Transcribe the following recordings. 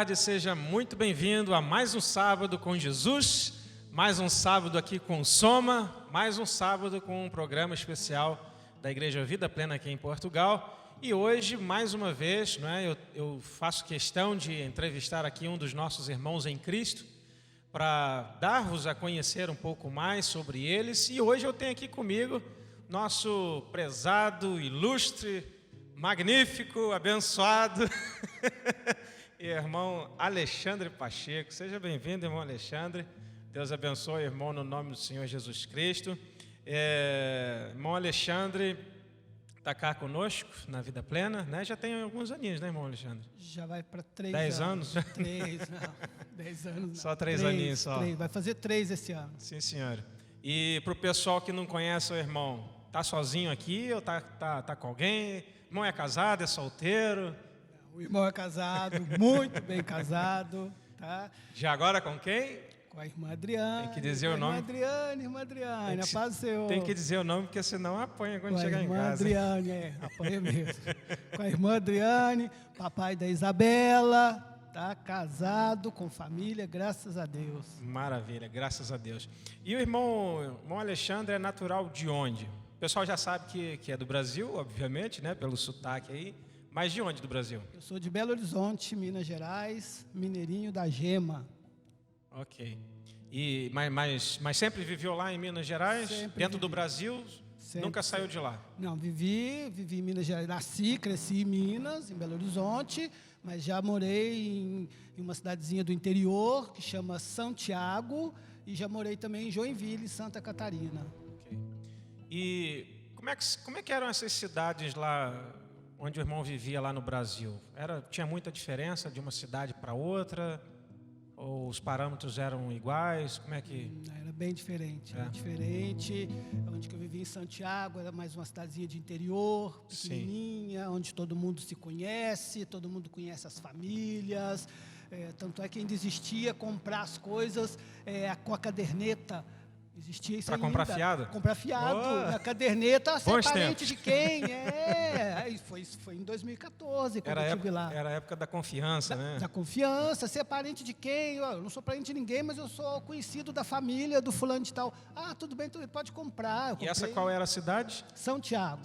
tarde, seja muito bem-vindo a mais um sábado com Jesus, mais um sábado aqui com o Soma, mais um sábado com um programa especial da Igreja Vida Plena aqui em Portugal. E hoje, mais uma vez, eu faço questão de entrevistar aqui um dos nossos irmãos em Cristo para dar-vos a conhecer um pouco mais sobre eles. E hoje eu tenho aqui comigo nosso prezado, ilustre, magnífico, abençoado irmão Alexandre Pacheco. Seja bem-vindo, irmão Alexandre. Deus abençoe, irmão, no nome do Senhor Jesus Cristo. Irmão Alexandre está cá conosco na Vida Plena, né? Já tem alguns aninhos, né, irmão Alexandre? Já vai para 3 10 anos? 3, não. 10 anos não. Só 3 aninhos só. 3, vai fazer 3 esse ano. Sim, senhor. E para o pessoal que não conhece o irmão, está sozinho aqui ou tá com alguém? O irmão é casado, é solteiro? O irmão é casado, muito bem casado, tá? Já agora com quem? Com a irmã Adriane. Tem que dizer o nome. Irmã Adriane, a paz do Senhor. Tem que dizer o nome, porque senão apanha quando chegar em casa. Com a irmã Adriane, apanha mesmo. Com a irmã Adriane, papai da Isabela, tá? Casado, com família, graças a Deus. Maravilha, graças a Deus. E o irmão Alexandre é natural de onde? O pessoal já sabe que é do Brasil, obviamente, né? Pelo sotaque aí. Mas de onde do Brasil? Eu sou de Belo Horizonte, Minas Gerais, mineirinho da Gema. Ok. Mas sempre viveu lá em Minas Gerais? Sempre dentro do vivi. Brasil? Nunca saiu de lá? Não, vivi em Minas Gerais. Nasci, cresci em Minas, em Belo Horizonte, mas já morei em uma cidadezinha do interior, que chama Santiago, e já morei também em Joinville, Santa Catarina. Ok. E como é que eram essas cidades lá, onde o irmão vivia lá no Brasil? Tinha muita diferença de uma cidade para outra? Ou os parâmetros eram iguais? Como é que... Era bem diferente. Era diferente. Onde que eu vivi em Santiago era mais uma cidadezinha de interior, pequenininha, onde todo mundo se conhece, todo mundo conhece as famílias. Tanto é que ainda existia comprar as coisas com a caderneta. Existia isso para comprar fiado? Comprar fiado, na caderneta, você é parente de quem? Aí foi em 2014, quando eu estive lá. Era a época da confiança, né? Da confiança, você é parente de quem? Eu não sou parente de ninguém, mas eu sou conhecido da família, do fulano de tal. Tudo bem, pode comprar. E essa qual era a cidade? Santiago,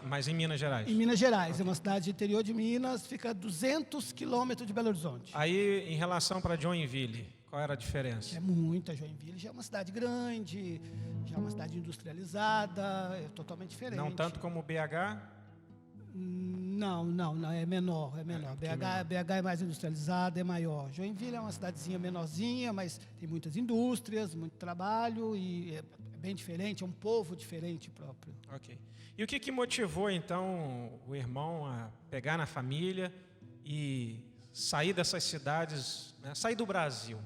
mas em Minas Gerais? Em Minas Gerais, é uma cidade interior de Minas, fica a 200 quilômetros de Belo Horizonte. Aí, em relação para Joinville, qual era a diferença? É muita. Joinville já é uma cidade grande, já é uma cidade industrializada, é totalmente diferente. Não tanto como BH? Não, é menor. BH é mais industrializada, é maior. Joinville é uma cidadezinha menorzinha, mas tem muitas indústrias, muito trabalho e é bem diferente, é um povo diferente próprio. Ok. E o que motivou, então, o irmão a pegar na família e sair dessas cidades, né, sair do Brasil?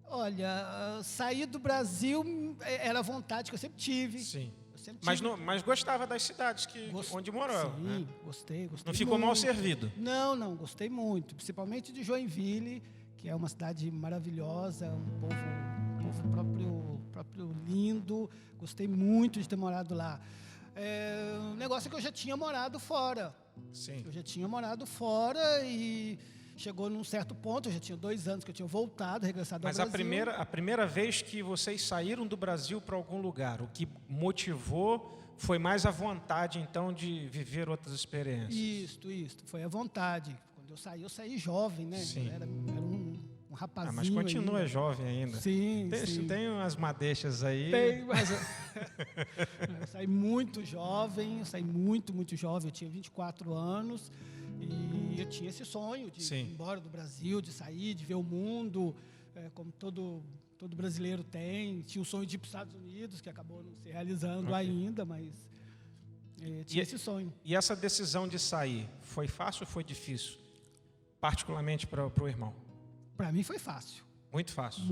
Olha, sair do Brasil era a vontade que eu sempre tive. Sim. Mas gostava das cidades onde morava? Sim, né? Gostei. Não ficou muito. mal servido? Não, gostei muito. Principalmente de Joinville, que é uma cidade maravilhosa, um povo próprio lindo. Gostei muito de ter morado lá. O negócio é que eu já tinha morado fora. Sim. Eu já tinha morado fora e chegou num certo ponto, eu já tinha 2 anos que eu tinha regressado ao Brasil. Mas a primeira vez que vocês saíram do Brasil para algum lugar, o que motivou foi mais a vontade, então, de viver outras experiências? Isso. Foi a vontade. Quando eu saí jovem, né? Sim. Era um rapazinho. Mas continua ainda. Jovem ainda. Sim. Tem umas madeixas aí. Tem, mas... Eu saí muito jovem, muito jovem. Eu tinha 24 anos e eu tinha esse sonho de ir embora do Brasil, de sair, de ver o mundo, como todo brasileiro tem. Tinha o sonho de ir para os Estados Unidos, que acabou não se realizando ainda, mas tinha esse sonho. E essa decisão de sair, foi fácil ou foi difícil? Particularmente para o irmão? Para mim foi fácil. Muito fácil.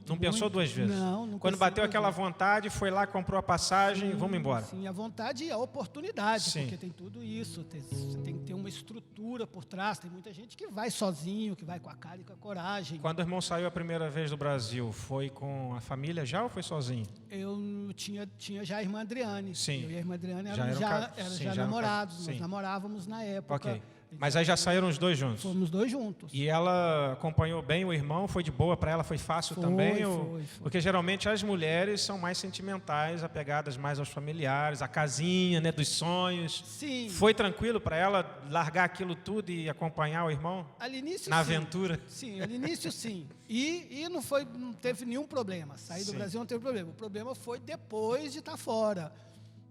Não pensou 2 vezes? Não. Quando bateu aquela vontade, foi lá, comprou a passagem, vamos embora. Sim, a vontade e a oportunidade, Sim. porque tem tudo isso. Você tem que ter uma estrutura por trás. Tem muita gente que vai sozinho, que vai com a cara e com a coragem. Quando o irmão saiu a primeira vez do Brasil, foi com a família já ou foi sozinho? Eu tinha já a irmã Adriane. Sim. Eu e a irmã Adriane Já éramos namorados. Sim. Nós namorávamos na época. Ok. Mas aí já saíram os dois juntos? Fomos 2 juntos. E ela acompanhou bem o irmão? Foi de boa para ela? Foi fácil também? Foi. Porque geralmente as mulheres são mais sentimentais, apegadas mais aos familiares, a casinha, né, dos sonhos. Sim. Foi tranquilo para ela largar aquilo tudo e acompanhar o irmão? Ao início, na sim. aventura? Sim, ao início sim. E não teve nenhum problema. Sair do Brasil não teve problema. O problema foi depois de estar fora.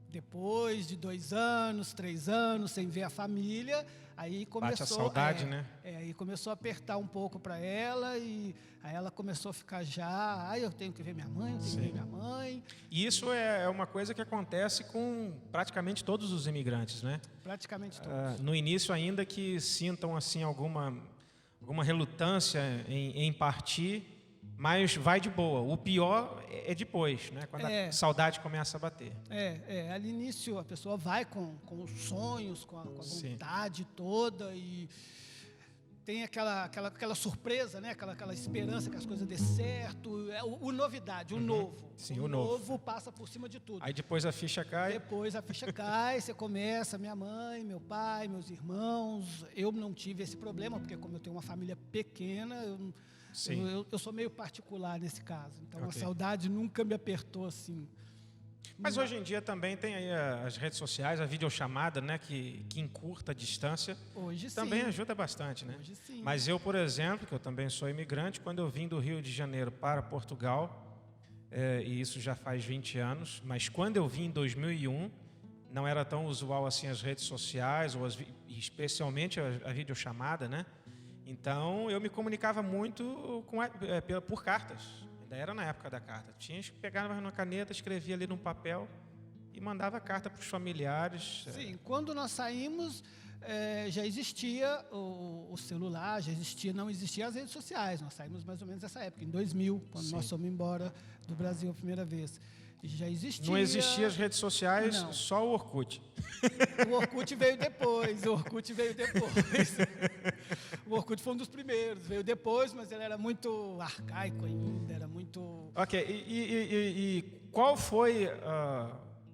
Depois de 2 anos, 3 anos, sem ver a família, aí começou... Bate a saudade, né? Aí começou a apertar um pouco para ela, e aí ela começou a ficar eu tenho que ver minha mãe, eu tenho que ver minha mãe. E isso é uma coisa que acontece com praticamente todos os imigrantes, né? Praticamente todos. No início ainda que sintam assim alguma relutância em partir, mas vai de boa. O pior é depois, né? Quando a saudade começa a bater. Ao início a pessoa vai com os sonhos, com a vontade toda, e tem aquela surpresa, né? Aquela esperança que as coisas dê certo, o novidade, o novo. Sim, o novo passa por cima de tudo. Aí depois a ficha cai. Depois a ficha cai, você começa, minha mãe, meu pai, meus irmãos. Eu não tive esse problema, porque como eu tenho uma família pequena, eu sou meio particular nesse caso. Então a saudade nunca me apertou assim. Mas hoje em dia também tem aí as redes sociais, a videochamada, né, que encurta a distância. Hoje também sim. ajuda bastante, né? Hoje sim. Mas eu, por exemplo, que eu também sou imigrante, quando eu vim do Rio de Janeiro para Portugal, e isso já faz 20 anos, mas quando eu vim em 2001, não era tão usual assim as redes sociais, especialmente a videochamada, né? Então, eu me comunicava muito por cartas. Ainda era na época da carta. Tinha que pegar uma caneta, escrevia ali num papel e mandava carta para os familiares. Sim, quando nós saímos, já existia o celular, não existiam as redes sociais. Nós saímos mais ou menos nessa época, em 2000, quando nós fomos embora do Brasil a primeira vez. Já existia... Não existiam as redes sociais, não. Só o Orkut. O Orkut veio depois. O Orkut foi um dos primeiros, veio depois, mas ele era muito arcaico ainda, era muito... Ok, e qual foi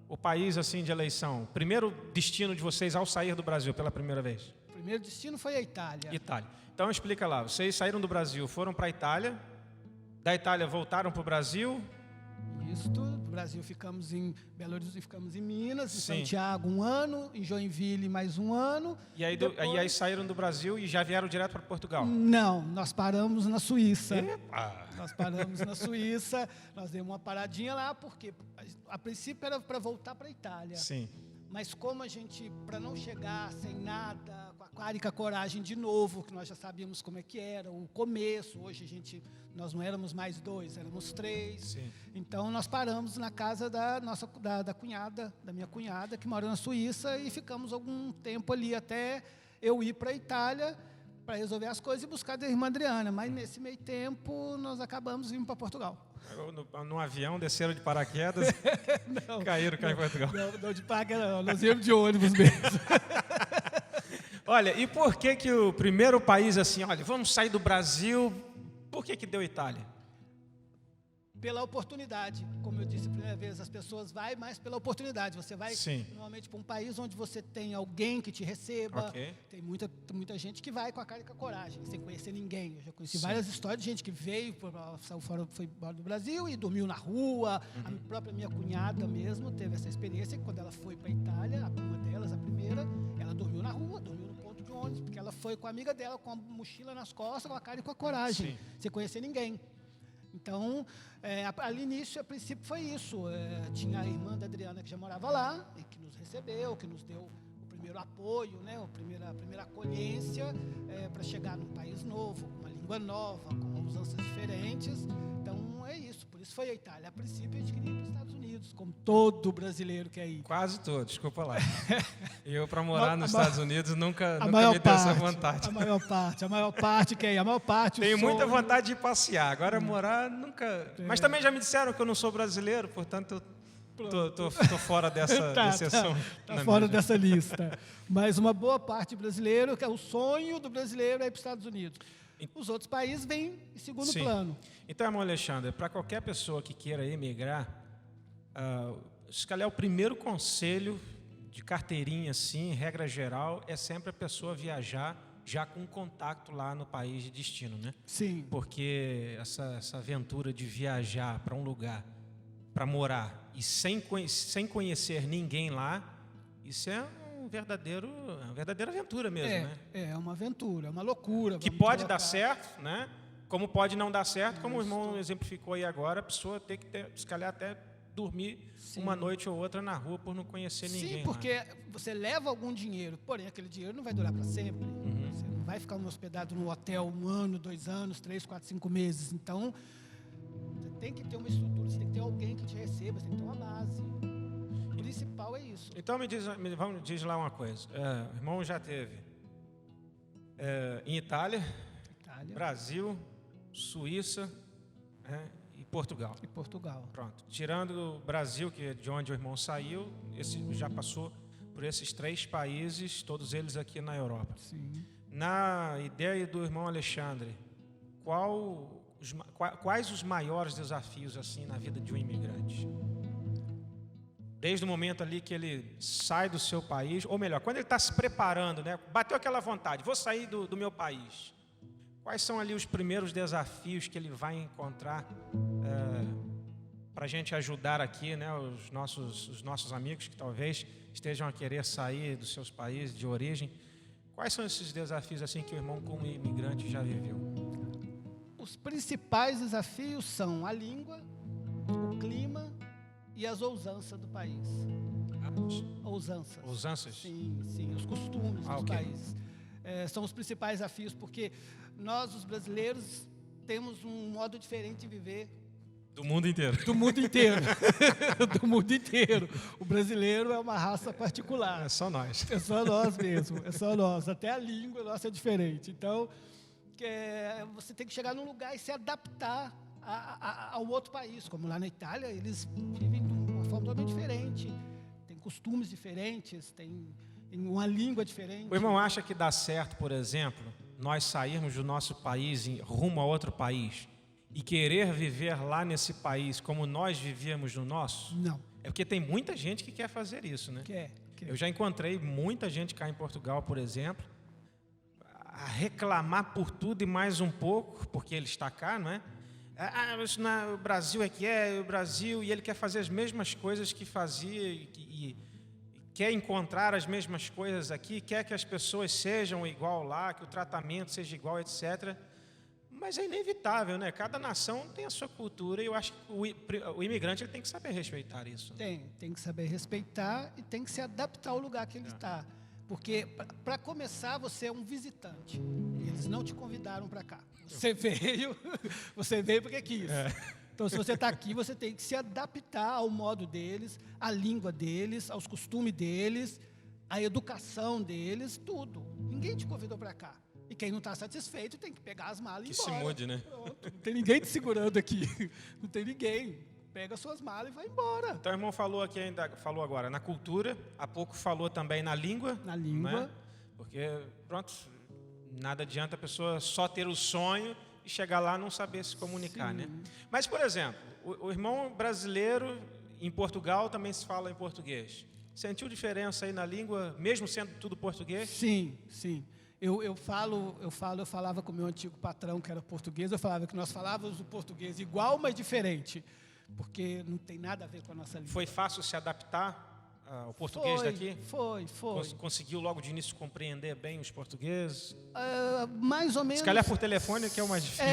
o país assim de eleição? Primeiro destino de vocês ao sair do Brasil pela primeira vez? O primeiro destino foi a Itália. Itália. Então explica lá, vocês saíram do Brasil, foram para a Itália, da Itália voltaram para o Brasil... Isso tudo. Do Brasil ficamos em Belo Horizonte, ficamos em Minas, em Santiago 1 ano, em Joinville mais 1 ano. E aí, aí saíram do Brasil e já vieram direto para Portugal? Não, nós paramos na Suíça. Epa. Nós paramos na Suíça, nós demos uma paradinha lá, porque a princípio era para voltar para a Itália. Sim. Mas como a gente, para não chegar sem nada, com a cara e com a coragem de novo, que nós já sabíamos como é que era, o começo, hoje nós não éramos mais 2, éramos 3. Sim. Então nós paramos na casa da minha cunhada, que mora na Suíça, e ficamos algum tempo ali até eu ir para a Itália para resolver as coisas e buscar a irmã Adriana. Mas nesse meio tempo nós acabamos indo para Portugal. No avião, desceram de paraquedas, caíram em Portugal. Não de paraquedas não, nós íamos de ônibus mesmo. Olha, e por que o primeiro país assim, olha, vamos sair do Brasil, por que deu Itália? Pela oportunidade, como eu disse a primeira vez, as pessoas vão mais pela oportunidade. Você vai normalmente para um país onde você tem alguém que te receba. Tem muita gente que vai com a cara e com a coragem, sem conhecer ninguém. Eu já conheci várias histórias de gente que foi embora do Brasil e dormiu na rua. A própria minha cunhada mesmo teve essa experiência, que quando ela foi para a Itália, uma delas, a primeira, ela dormiu na rua, dormiu no ponto de ônibus, porque ela foi com a amiga dela, com a mochila nas costas, com a cara e com a coragem, sem conhecer ninguém. Então, ali início, a princípio foi isso. Tinha a irmã da Adriana que já morava lá, e que nos recebeu, que nos deu o primeiro apoio, né, a primeira acolhência para chegar num país novo, com uma língua nova, com usanças diferentes. Então, é isso. Por isso foi a Itália. A princípio, a gente queria ir para os Estados Unidos, como todo brasileiro quer ir. Quase todo, desculpa lá. Eu, para morar nos Estados Unidos, nunca me deu essa vontade. A maior parte quer ir. A maior parte, tenho muita vontade de passear. Agora, morar, nunca... Mas também já me disseram que eu não sou brasileiro, portanto, tô fora dessa exceção. Tá fora dessa lista. Mas uma boa parte brasileiro, que é o sonho do brasileiro, é ir para os Estados Unidos. Os outros países vêm em segundo plano. Então, irmão Alexandre, para qualquer pessoa que queira emigrar, se calhar o primeiro conselho de carteirinha, assim, regra geral, é sempre a pessoa viajar já com contato lá no país de destino, né? Sim. Porque essa aventura de viajar para um lugar, para morar, e sem conhecer ninguém lá, isso é uma verdadeira aventura mesmo, né? É uma aventura, é uma loucura. Que pode dar certo, né? Como pode não dar certo, como o irmão exemplificou aí agora, a pessoa tem que se calhar até dormir uma noite ou outra na rua por não conhecer ninguém. Sim, porque você leva algum dinheiro, porém aquele dinheiro não vai durar para sempre. Você não vai ficar hospedado no hotel 1 ano, 2 anos, 3, 4, 5 meses. Então, você tem que ter uma estrutura, você tem que ter alguém que te receba, você tem que ter uma base. O principal é isso. Então diz lá uma coisa. O irmão já teve em Itália, Brasil, Suíça e Portugal. Pronto. Tirando o Brasil, que é de onde o irmão saiu, já passou por esses 3 países, todos eles aqui na Europa. Sim. Na ideia do irmão Alexandre, quais os maiores desafios assim na vida de um imigrante? Desde o momento ali que ele sai do seu país, ou melhor, quando ele está se preparando, né? Bateu aquela vontade, vou sair do meu país. Quais são ali os primeiros desafios que ele vai encontrar para a gente ajudar aqui, né, os nossos amigos que talvez estejam a querer sair dos seus países de origem? Quais são esses desafios assim que o irmão como imigrante já viveu? Os principais desafios são a língua, o clima e as ousanças do país. Ousanças? Sim, os costumes dos países. São os principais desafios, porque nós, os brasileiros, temos um modo diferente de viver. Do mundo inteiro. Do mundo inteiro. Do mundo inteiro. O brasileiro é uma raça particular. É só nós. É só nós mesmo, é só nós. Até a língua nossa é diferente. Então, você tem que chegar num lugar e se adaptar ao outro país. Como lá na Itália, eles vivem de uma forma totalmente diferente. Tem costumes diferentes, tem uma língua diferente. O irmão acha que dá certo, por exemplo, nós sairmos do nosso país rumo a outro país e querer viver lá nesse país como nós vivíamos no nosso? Não. É porque tem muita gente que quer fazer isso, né? Quer. Eu já encontrei muita gente cá em Portugal, por exemplo, a reclamar por tudo e mais um pouco, porque ele está cá, não é? O Brasil o Brasil, e ele quer fazer as mesmas coisas que fazia e quer encontrar as mesmas coisas aqui, quer que as pessoas sejam igual lá, que o tratamento seja igual, etc. Mas é inevitável, né? Cada nação tem a sua cultura e eu acho que o imigrante ele tem que saber respeitar isso. Né? Tem que saber respeitar e tem que se adaptar ao lugar que ele está. Porque, para começar, você é um visitante. Eles não te convidaram para cá. Você veio porque quis. Então, se você está aqui, você tem que se adaptar ao modo deles, à língua deles, aos costumes deles, à educação deles, tudo. Ninguém te convidou para cá. E quem não está satisfeito tem que pegar as malas e ir embora. Que se mude, né? Pronto. Não tem ninguém te segurando aqui. Não tem ninguém. Pega suas malas e vai embora. Então, o irmão falou agora na cultura, há pouco falou também na língua. Na língua. Né? Porque, pronto, nada adianta a pessoa só ter o sonho e chegar lá e não saber se comunicar, né? Mas, por exemplo, o irmão brasileiro em Portugal também se fala em português. Sentiu diferença aí na língua, mesmo sendo tudo português? Sim. Eu falava com o meu antigo patrão, que era português, eu falava que nós falávamos o português igual, mas diferente, porque não tem nada a ver com a nossa língua. Foi fácil se adaptar ao português daqui? Foi. Conseguiu logo de início compreender bem os portugueses? Mais ou menos. Se calhar por telefone que é o mais difícil.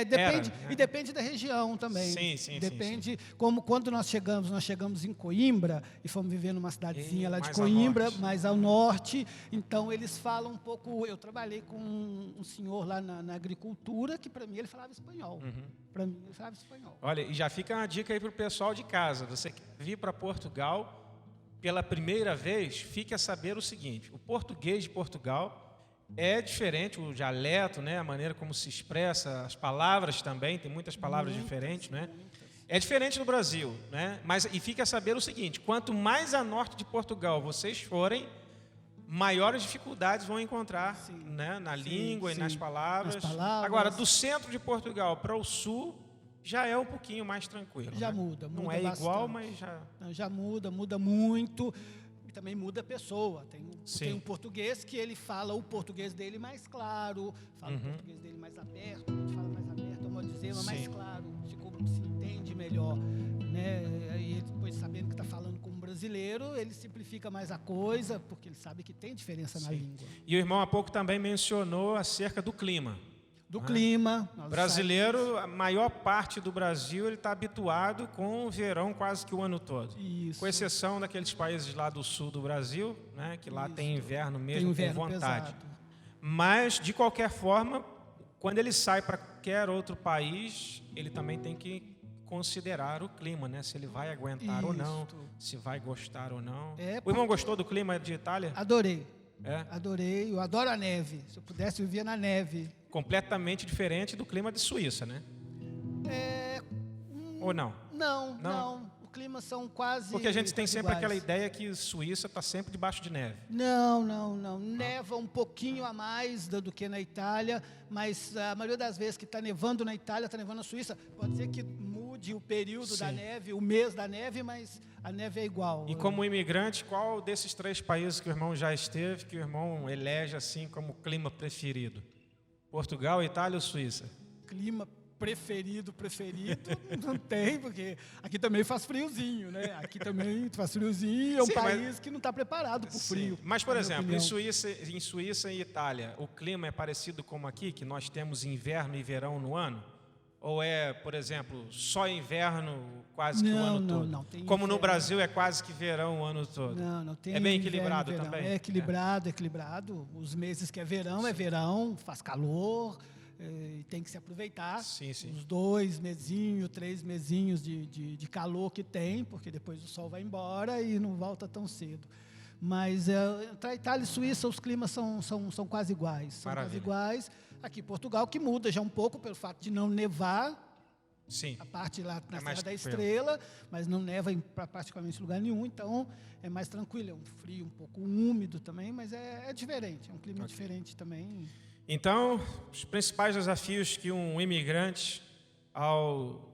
Depende. E depende da região também. Sim. Depende. Como quando nós chegamos em Coimbra e fomos viver numa cidadezinha lá de Coimbra, mais ao norte. Então eles falam um pouco. Eu trabalhei com um senhor lá na agricultura que para mim ele falava espanhol. Para mim ele falava espanhol. Olha, e já fica uma dica aí para o pessoal de casa. Você quer vir para Portugal pela primeira vez, fique a saber o seguinte: o português de Portugal é diferente, o dialeto, né, a maneira como se expressa, as palavras também, tem muitas palavras diferentes, né? É diferente do Brasil, né? E fique a saber o seguinte: quanto mais a norte de Portugal vocês forem, maiores dificuldades vão encontrar, né, na língua e nas palavras. Agora, do centro de Portugal para o sul, já é um pouquinho mais tranquilo. Já né? muda Não é bastante. igual, mas já... Já muda muito. também muda a pessoa. Tem um português que ele fala o português dele mais claro, fala o português dele mais aberto, a gente fala mais aberto, vamos dizer, mas mais claro, se entende melhor, né? E depois, sabendo que está falando com um brasileiro, ele simplifica mais a coisa, porque ele sabe que tem diferença na língua. E o irmão há pouco também mencionou acerca do clima. Do clima. Brasileiro, a maior parte do Brasil, ele está habituado com o verão quase que o ano todo. Isso. Com exceção daqueles países lá do sul do Brasil, né, que lá tem inverno mesmo, com vontade. Pesado. Mas, de qualquer forma, quando ele sai para qualquer outro país, ele também tem que considerar o clima, né? Se ele vai aguentar ou não, se vai gostar ou não. O irmão gostou do clima de Itália? Adorei. Adorei. Eu adoro a neve. Se eu pudesse, eu vivia na neve. Completamente diferente do clima de Suíça, né? Ou não? Não. O clima são quase... Porque a gente tem sempre iguais. aquela ideia que Suíça está sempre debaixo de neve. Não. Neva um pouquinho a mais do que na Itália, mas a maioria das vezes que está nevando na Itália, está nevando na Suíça. Pode ser que mude o período da neve, o mês da neve, mas a neve é igual. E como imigrante, qual desses 3 países que o irmão já esteve, que o irmão elege assim como clima preferido? Portugal, Itália ou Suíça? Clima preferido, não tem, porque aqui também faz friozinho, né? Aqui também faz friozinho, é um país que não está preparado para o frio. Mas, por exemplo, em Suíça e Itália, o clima é parecido como aqui, que nós temos inverno e verão no ano? Ou é, por exemplo, só inverno quase que o ano todo? Não, tem como inverno. No Brasil é quase que verão o ano todo. Não tem. É bem equilibrado também? É equilibrado. Os meses que é verão, faz calor, e tem que se aproveitar. Sim. Os 2 mesinhos, 3 mesinhos de calor que tem, porque depois o sol vai embora e não volta tão cedo. Mas entre Itália e Suíça os climas são quase iguais. São quase iguais. Aqui em Portugal, que muda já um pouco pelo fato de não nevar. Sim. A parte lá na Serra da Estrela, mas não neva para praticamente lugar nenhum, então é mais tranquilo. É um frio um pouco úmido também, mas é diferente. É um clima diferente também. Então, os principais desafios que um imigrante, ao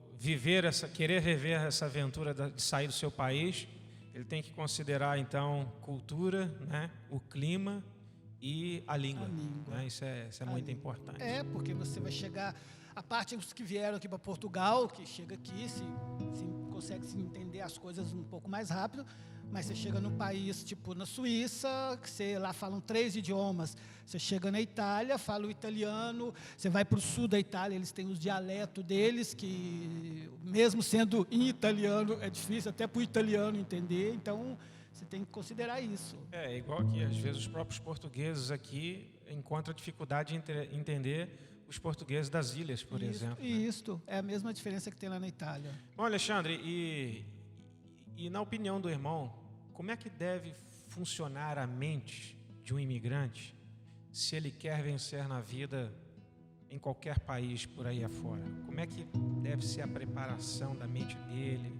querer viver essa aventura de sair do seu país, ele tem que considerar, então, cultura, né, o clima e a língua. Né? Isso é muito importante. Porque você vai chegar... A parte dos que vieram aqui para Portugal, que chega aqui, se consegue se entender as coisas um pouco mais rápido, mas você chega num país, tipo na Suíça, que você lá falam 3 idiomas. Você chega na Itália, fala o italiano, você vai para o sul da Itália, eles têm os dialetos deles, que mesmo sendo em italiano, é difícil até para o italiano entender, então você tem que considerar isso. É igual que às vezes os próprios portugueses aqui encontram dificuldade em entender os portugueses das ilhas, por exemplo. Isso, é a mesma diferença que tem lá na Itália. Bom, Alexandre, e na opinião do irmão, como é que deve funcionar a mente de um imigrante se ele quer vencer na vida em qualquer país por aí afora? Como é que deve ser a preparação da mente dele?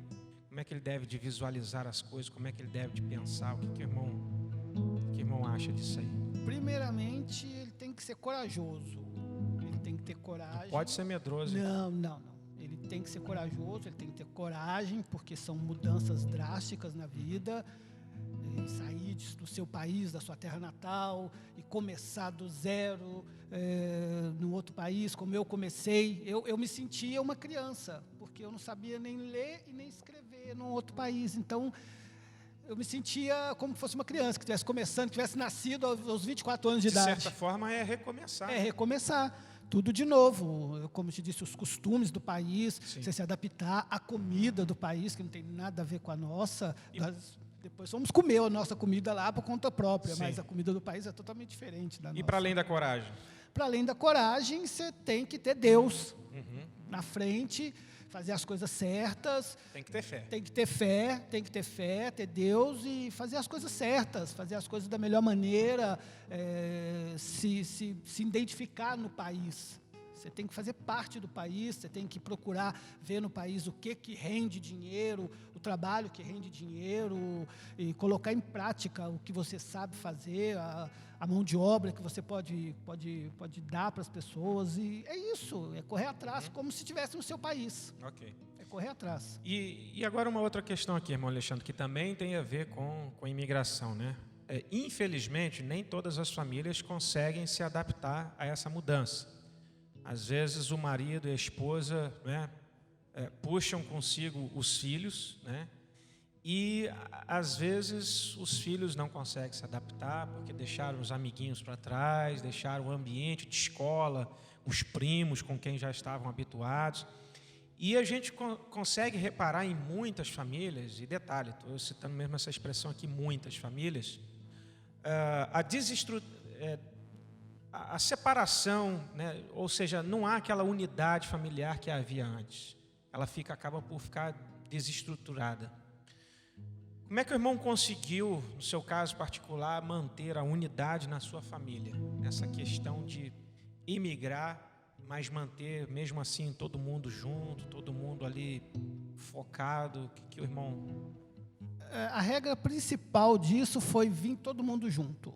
Como é que ele deve de visualizar as coisas? Como é que ele deve de pensar? O que o irmão acha disso aí? Primeiramente, ele tem que ser corajoso. Ele tem que ter coragem. Não pode ser medroso. Não. Ele tem que ser corajoso, ele tem que ter coragem, porque são mudanças drásticas na vida. Sair do seu país, da sua terra natal, e começar do zero no outro país, como eu comecei. Eu me sentia uma criança, porque eu não sabia nem ler e nem escrever num outro país. Então, eu me sentia como se fosse uma criança, que estivesse começando, que tivesse nascido aos 24 anos de idade. De certa forma, é recomeçar. É recomeçar. Tudo de novo. Como eu te disse, os costumes do país, você se adaptar à comida do país, que não tem nada a ver com a nossa. Depois vamos comer a nossa comida lá por conta própria, mas a comida do país é totalmente diferente da nossa. E para além da coragem? Para além da coragem, você tem que ter Deus na frente, fazer as coisas certas. Tem que ter fé. Tem que ter fé, ter Deus e fazer as coisas certas, fazer as coisas da melhor maneira, se identificar no país. Você tem que fazer parte do país, você tem que procurar ver no país o que rende dinheiro, o trabalho que rende dinheiro, e colocar em prática o que você sabe fazer, a mão de obra que você pode dar para as pessoas. E é isso, é correr atrás como se estivesse no seu país. Ok. correr atrás. E agora uma outra questão aqui, irmão Alexandre, que também tem a ver com imigração, né? Infelizmente, nem todas as famílias conseguem se adaptar a essa mudança. Às vezes o marido e a esposa, né, puxam consigo os filhos, né? E às vezes os filhos não conseguem se adaptar porque deixaram os amiguinhos para trás, deixaram o ambiente de escola, os primos com quem já estavam habituados. E a gente consegue reparar em muitas famílias, e detalhe, estou citando mesmo essa expressão aqui, muitas famílias, a separação, né? Ou seja, não há aquela unidade familiar que havia antes. Ela acaba por ficar desestruturada. Como é que o irmão conseguiu, no seu caso particular, manter a unidade na sua família? Nessa questão de imigrar, mas manter, mesmo assim, todo mundo junto, todo mundo ali focado. O que o irmão... A regra principal disso foi vir todo mundo junto.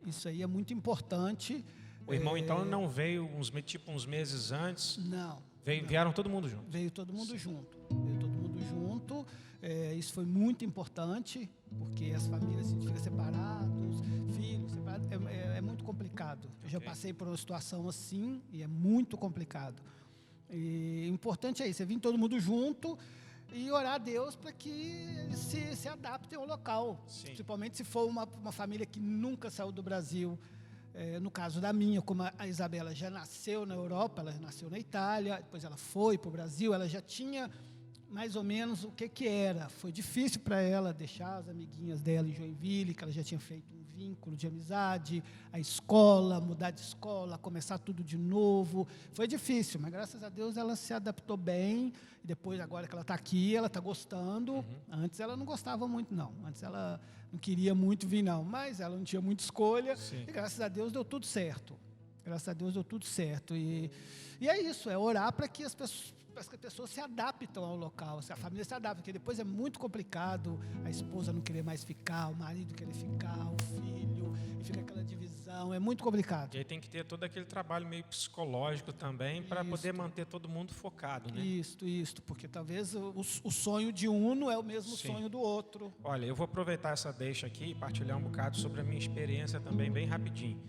Isso aí é muito importante. O irmão, então, não veio uns meses antes? Não. Vieram todo mundo junto? Veio todo mundo junto. Veio todo mundo junto. Isso foi muito importante, porque as famílias ficam separados, filhos separados, é muito complicado. Eu já passei por uma situação assim e é muito complicado. E o importante é isso, é vir todo mundo junto e orar a Deus para que eles se adaptem ao local. Sim. Principalmente se for uma família que nunca saiu do Brasil. No caso da minha, como a Isabela já nasceu na Europa, ela nasceu na Itália, depois ela foi para o Brasil, ela já tinha mais ou menos o que era. Foi difícil para ela deixar as amiguinhas dela em Joinville, que ela já tinha feito um vínculo de amizade, a escola, mudar de escola, começar tudo de novo. Foi difícil, mas graças a Deus ela se adaptou bem. E depois, agora que ela está aqui, ela está gostando. Antes ela não gostava muito, não. Antes ela não queria muito vir, não. Mas ela não tinha muita escolha. Sim. E graças a Deus deu tudo certo. Graças a Deus deu tudo certo. E é isso, é orar para que as pessoas se adaptam ao local, a família se adapta, porque depois é muito complicado a esposa não querer mais ficar, o marido querer ficar, o filho, e fica aquela divisão, é muito complicado. E aí tem que ter todo aquele trabalho meio psicológico também, para poder manter todo mundo focado, né? Isso, porque talvez o sonho de um não é o mesmo sonho do outro. Olha, eu vou aproveitar essa deixa aqui e partilhar um bocado sobre a minha experiência também, bem rapidinho.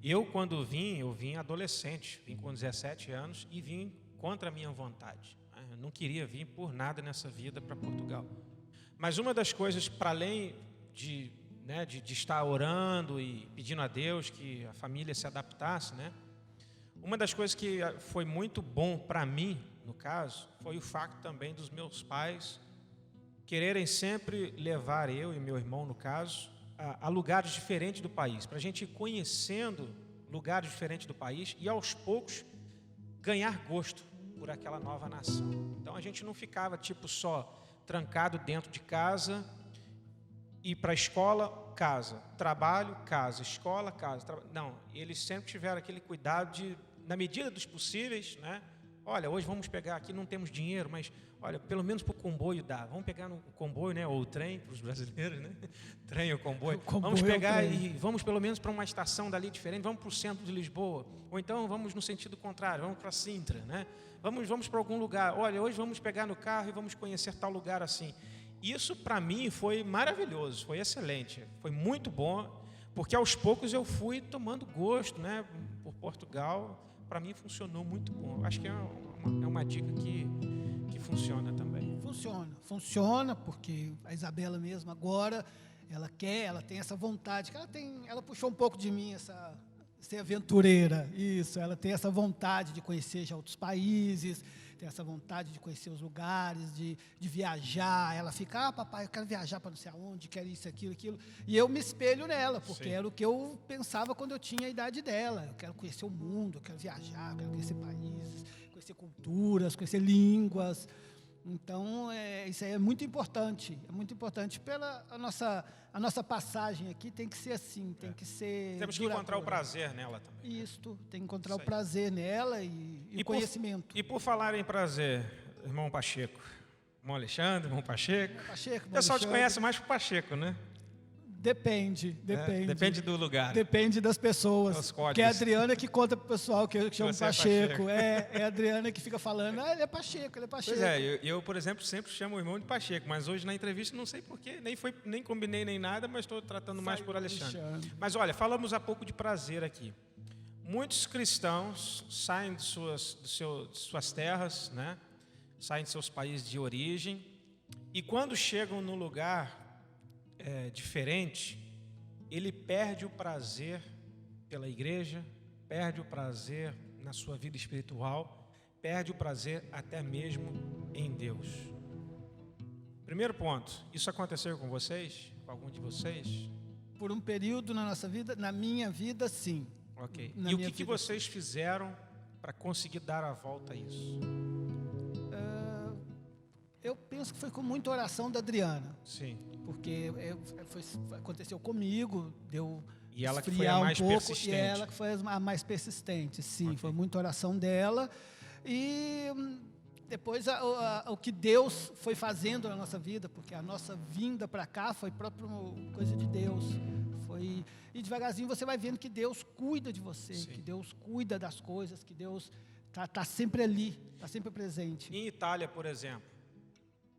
Eu, quando eu vim adolescente, vim com 17 anos e vim contra a minha vontade. Eu não queria vir por nada nessa vida para Portugal. Mas uma das coisas, para além de estar orando e pedindo a Deus que a família se adaptasse, né? Uma das coisas que foi muito bom para mim, no caso, foi o fato também dos meus pais quererem sempre levar eu e meu irmão, no caso, a lugares diferentes do país, para a gente ir conhecendo lugares diferentes do país e, aos poucos, ganhar gosto por aquela nova nação. Então a gente não ficava só trancado dentro de casa, ir para a escola, casa, trabalho, casa, escola, casa. Não, eles sempre tiveram aquele cuidado de, na medida dos possíveis, né? Olha, hoje vamos pegar aqui, não temos dinheiro, mas olha, pelo menos para o comboio dá. Vamos pegar no comboio, né? Ou o trem, para os brasileiros, né? Trem ou comboio. Vamos pegar e vamos pelo menos para uma estação dali diferente, vamos para o centro de Lisboa. Ou então vamos no sentido contrário, vamos para Sintra, né? Vamos para algum lugar. Olha, hoje vamos pegar no carro e vamos conhecer tal lugar assim. Isso para mim foi maravilhoso, foi excelente, foi muito bom, porque aos poucos eu fui tomando gosto, né? Por Portugal. Para mim funcionou muito bom. Acho que é uma dica que funciona também. Funciona, porque a Isabela mesmo agora, ela tem essa vontade, que ela puxou um pouco de mim, ser aventureira, isso, ela tem essa vontade de conhecer já outros países, tem essa vontade de conhecer os lugares, de viajar. Ela fica, papai, eu quero viajar para não sei aonde, quero isso, aquilo. E eu me espelho nela, porque era o que eu pensava quando eu tinha a idade dela. Eu quero conhecer o mundo, eu quero viajar, eu quero conhecer países, conhecer culturas, conhecer línguas. Então, isso aí é muito importante. É muito importante. A nossa passagem aqui tem que ser assim, tem que ser Temos que encontrar o prazer nela também. Isso, tem que encontrar o prazer nela e o conhecimento. E por falar em prazer, irmão Pacheco, irmão Alexandre, irmão Pacheco. O pessoal te conhece mais por Pacheco, né? Depende. Depende do lugar. Depende das pessoas. Os códigos. Que é a Adriana que conta pro pessoal que eu chamo Você Pacheco. É a Adriana que fica falando, ele é Pacheco. Pois é, eu, por exemplo, sempre chamo o irmão de Pacheco, mas hoje na entrevista não sei porquê, nem combinei nem nada, mas estou tratando mais por Alexandre. Mas olha, falamos há pouco de prazer aqui. Muitos cristãos saem de suas terras, né? Saem de seus países de origem, e quando chegam num lugar diferente, ele perde o prazer pela igreja, perde o prazer na sua vida espiritual, perde o prazer até mesmo em Deus. Primeiro ponto, isso aconteceu com vocês? Com algum de vocês? Por um período na nossa vida, na minha vida, sim. Ok. E o que vocês fizeram para conseguir dar a volta a isso? Eu penso que foi com muita oração da Adriana. Sim. Porque aconteceu comigo, deu e ela que foi a mais persistente. E ela que foi a mais persistente, sim. Okay. Foi muita oração dela. E depois o que Deus foi fazendo na nossa vida, porque a nossa vinda para cá foi própria coisa de Deus. E devagarzinho você vai vendo que Deus cuida de você, sim, que Deus cuida das coisas, que Deus está sempre ali, está sempre presente. Em Itália, por exemplo,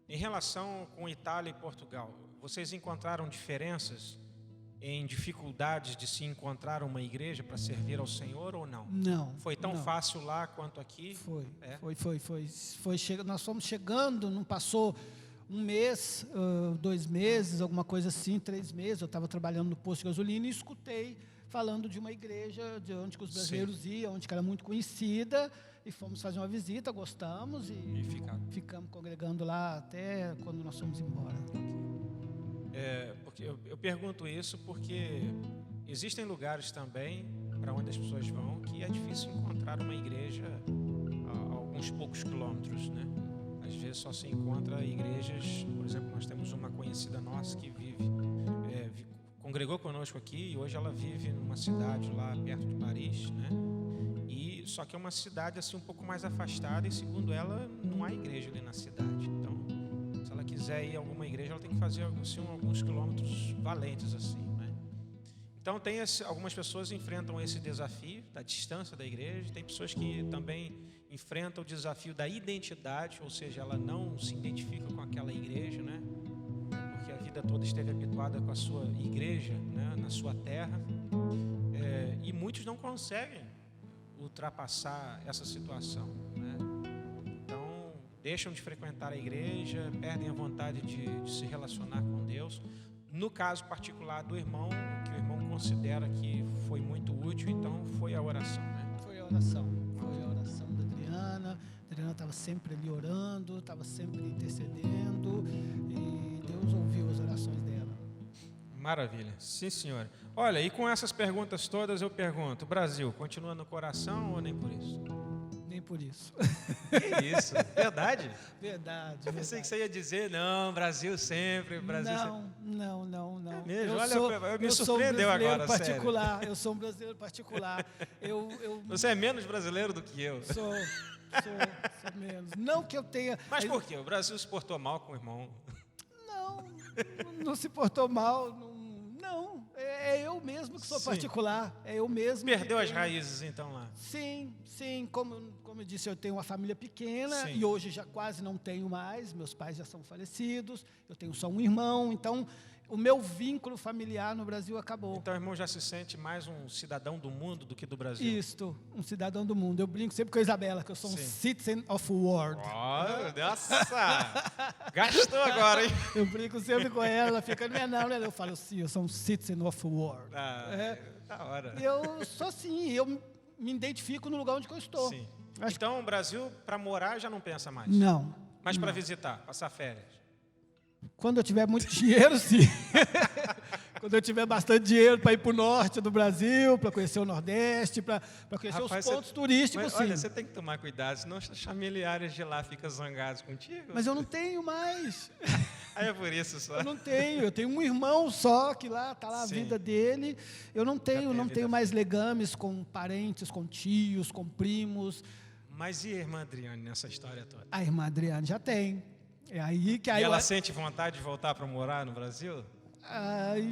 em relação com Itália e Portugal, vocês encontraram diferenças em dificuldades de se encontrar uma igreja para servir ao Senhor ou não? Não. Foi tão fácil lá quanto aqui? Foi. Nós fomos chegando, não passou um mês, 2 meses, alguma coisa assim, 3 meses. Eu estava trabalhando no posto de gasolina e escutei falando de uma igreja de onde os brasileiros iam, onde era muito conhecida. E fomos fazer uma visita, gostamos e ficamos congregando lá até quando nós fomos embora. Porque eu pergunto isso porque existem lugares também para onde as pessoas vão que é difícil encontrar uma igreja a alguns poucos quilômetros, né? Às vezes só se encontra igrejas, por exemplo, nós temos uma conhecida nossa que congregou conosco aqui e hoje ela vive numa cidade lá perto de Paris, né? Só que é uma cidade assim um pouco mais afastada e, segundo ela, não há igreja ali na cidade. Então, se ela quiser ir a alguma igreja, ela tem que fazer assim, alguns quilômetros valentes assim, né? Então, algumas pessoas enfrentam esse desafio da distância da igreja. Tem pessoas que também enfrentam o desafio da identidade, ou seja, ela não se identifica com aquela igreja, né? Porque a vida toda esteve habituada com a sua igreja, né? Na sua terra. E muitos não conseguem ultrapassar essa situação, né? Então deixam de frequentar a igreja, perdem a vontade de se relacionar com Deus. No caso particular do irmão, que o irmão considera que foi muito útil, então foi a oração, né? Foi a oração da Adriana. A Adriana estava sempre ali orando, estava sempre intercedendo e Deus ouviu as orações dela. Maravilha, sim senhor. Olha, e com essas perguntas todas eu pergunto, Brasil, continua no coração ou nem por isso? Nem por isso. Que isso? Verdade? Verdade. Eu pensei que você ia dizer, não, Brasil sempre, Brasil sempre. Não. É mesmo? Olha, me surpreendeu agora, particular, sério. Eu sou um brasileiro particular. Você é menos brasileiro do que eu. Sou menos. Não que eu tenha... Mas por quê? O Brasil se portou mal com o irmão? Não se portou mal, não. É eu mesmo que sou particular, é eu mesmo. Perdeu as raízes então lá? Sim. Como eu disse, eu tenho uma família pequena e hoje já quase não tenho mais. Meus pais já são falecidos, eu tenho só um irmão, então o meu vínculo familiar no Brasil acabou. Então o irmão já se sente mais um cidadão do mundo do que do Brasil? Isto, um cidadão do mundo. Eu brinco sempre com a Isabela, que eu sou um citizen of the world. Nossa! Gastou agora, hein? Eu brinco sempre com ela fica, não, eu falo assim, eu sou um citizen of the world. Da hora. Eu sou assim, eu me identifico no lugar onde eu estou. Sim. Então o Brasil, para morar, já não pensa mais? Não. Mas para visitar, passar férias? Quando eu tiver muito dinheiro, sim. Quando eu tiver bastante dinheiro para ir para o norte do Brasil, para conhecer o Nordeste, para conhecer os pontos turísticos, sim. Olha, você tem que tomar cuidado, senão os familiares de lá ficam zangados contigo. Mas eu não tenho mais. Aí é por isso só. Eu tenho um irmão só, que lá está lá a vida dele. Eu não tenho mais legames com parentes, com tios, com primos. Mas e a irmã Adriane nessa história toda? A irmã Adriane já tem. E ela sente vontade de voltar para morar no Brasil?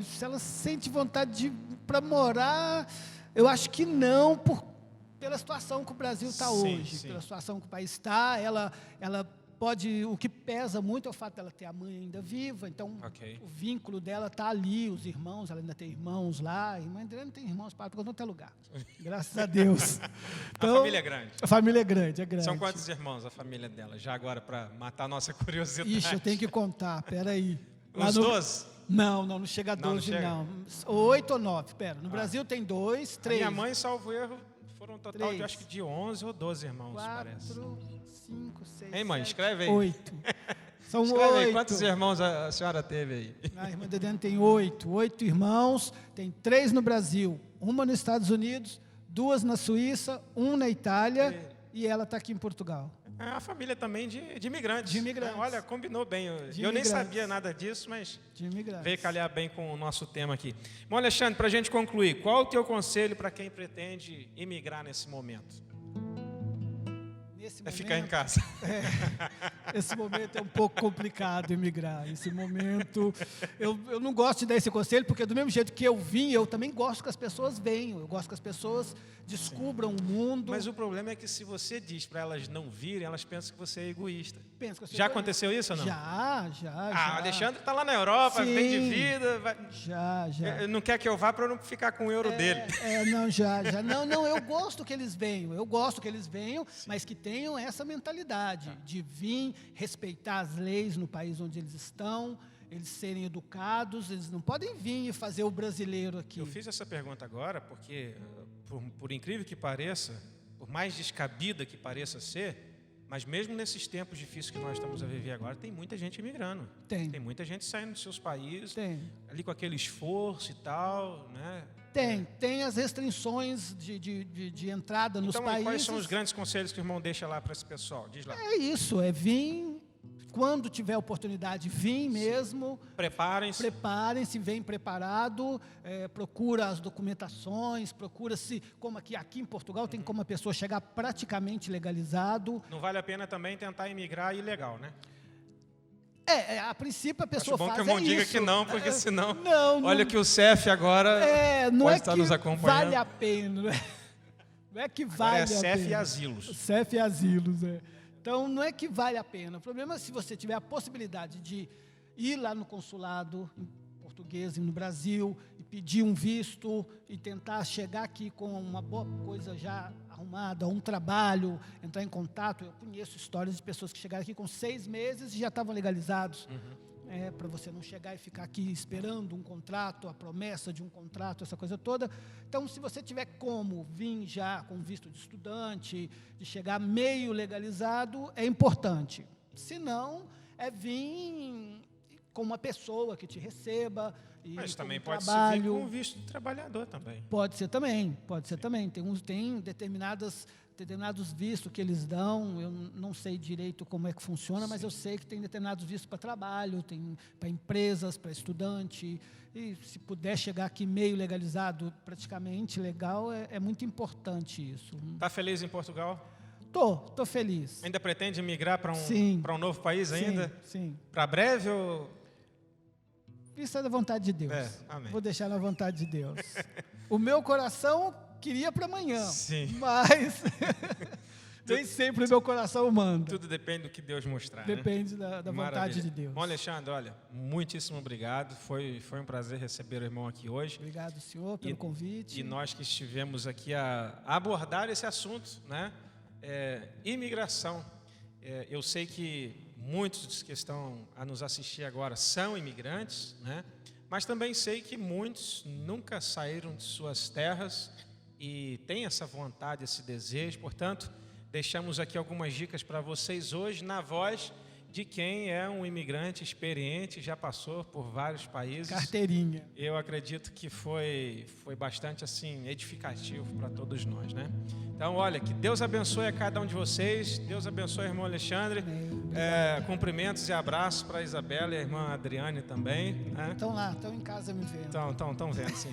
Se ela sente vontade para morar, eu acho que não, pela situação que o Brasil está hoje, pela situação que o país está. Ela pode, o que pesa muito é o fato dela ter a mãe ainda viva, então o vínculo dela está ali, os irmãos, ela ainda tem irmãos lá, a irmã André não tem irmãos para todo quanto é lugar, graças a Deus. Então, a família é grande. A família é grande. São quantos irmãos a família dela? Já agora, para matar a nossa curiosidade. Ixi, eu tenho que contar, peraí. Uns 12? Não chega a 12, não. 8 ou 9, no Brasil tem 2, 3. Minha mãe, salvo erro, foram um total de, acho que de 11 ou 12 irmãos, 4, parece. 5, 6, Hein, mãe, 7, escreve aí. 8. São escreve 8. Aí, quantos irmãos a senhora teve aí? A irmã Dedene tem 8 irmãos, tem 3 no Brasil, 1 nos Estados Unidos, 2 na Suíça, 1 na Itália e ela está aqui em Portugal. É uma família também de imigrantes. De imigrantes. Olha, combinou bem. Eu nem sabia nada disso, mas veio calhar bem com o nosso tema aqui. Bom, Alexandre, para a gente concluir, qual o teu conselho para quem pretende imigrar nesse momento? Ficar em casa. Esse momento é um pouco complicado imigrar. Esse momento, eu não gosto de dar esse conselho, porque do mesmo jeito que eu vim, eu também gosto que as pessoas venham. Eu gosto que as pessoas descubram o mundo. Mas o problema é que se você diz para elas não virem, elas pensam que você é egoísta. Já aconteceu isso ou não? Já. O Alexandre está lá na Europa, bem de vida. Já. Não quer que eu vá para eu não ficar com o euro dele. Já. Não, eu gosto que eles venham. Mas que tenham essa mentalidade de vir, respeitar as leis no país onde eles estão, eles serem educados, eles não podem vir e fazer o brasileiro aqui. Eu fiz essa pergunta agora porque, por incrível que pareça, por mais descabida que pareça ser, mas mesmo nesses tempos difíceis que nós estamos a viver agora, tem muita gente imigrando. Tem muita gente saindo dos seus países, ali com aquele esforço e tal, né? Tem as restrições de entrada nos países. Quais são os grandes conselhos que o irmão deixa lá para esse pessoal? Diz lá. É isso, vir, quando tiver oportunidade, vir mesmo. Preparem-se, vem preparado, procura as documentações, procura-se, como aqui em Portugal, tem como a pessoa chegar praticamente legalizado. Não vale a pena também tentar imigrar ilegal, né? A princípio a pessoa faz que o irmão diga que não, porque senão... Olha que o CEF agora não pode estar nos acompanhando. Vale a pena, não é que vale a pena. CEF e asilos. CEF e asilos, Então, não é que vale a pena. O problema é se você tiver a possibilidade de ir lá no consulado português no Brasil e pedir um visto e tentar chegar aqui com uma boa coisa já arrumada, um trabalho, entrar em contato. Eu conheço histórias de pessoas que chegaram aqui com 6 meses e já estavam legalizados. Para você não chegar e ficar aqui esperando um contrato, a promessa de um contrato, essa coisa toda. Então, se você tiver como vir já com visto de estudante, de chegar meio legalizado, é importante. Se não, vir com uma pessoa que te receba. Mas também pode ser vir com visto de trabalhador também. Pode ser também. Tem determinados vistos que eles dão, eu não sei direito como é que funciona, mas eu sei que tem determinados vistos para trabalho, tem para empresas, para estudante, e se puder chegar aqui meio legalizado, praticamente legal, é muito importante isso. Está feliz em Portugal? Tô feliz. Ainda pretende migrar para um novo país ainda? Sim. Para breve ou... Isso é da vontade de Deus. Amém. Vou deixar na vontade de Deus. O meu coração queria para amanhã, mas nem sempre o meu coração manda. Tudo depende do que Deus mostrar. Depende da vontade de Deus. Bom, Alexandre, olha, muitíssimo obrigado. Foi um prazer receber o irmão aqui hoje. Obrigado, senhor, pelo convite. E nós que estivemos aqui a abordar esse assunto, né? Imigração. Eu sei que muitos que estão a nos assistir agora são imigrantes, né? Mas também sei que muitos nunca saíram de suas terras e têm essa vontade, esse desejo. Portanto, deixamos aqui algumas dicas para vocês hoje na voz de quem é um imigrante experiente, já passou por vários países. Carteirinha. Eu acredito que foi bastante assim edificativo para todos nós, né? Então, olha, que Deus abençoe a cada um de vocês. Deus abençoe o irmão Alexandre. Cumprimentos e abraços para a Isabela e a irmã Adriane também, né? Estão em casa me vendo. Estão vendo, sim.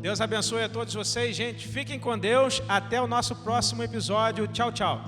Deus abençoe a todos vocês, gente. Fiquem com Deus. Até o nosso próximo episódio. Tchau, tchau.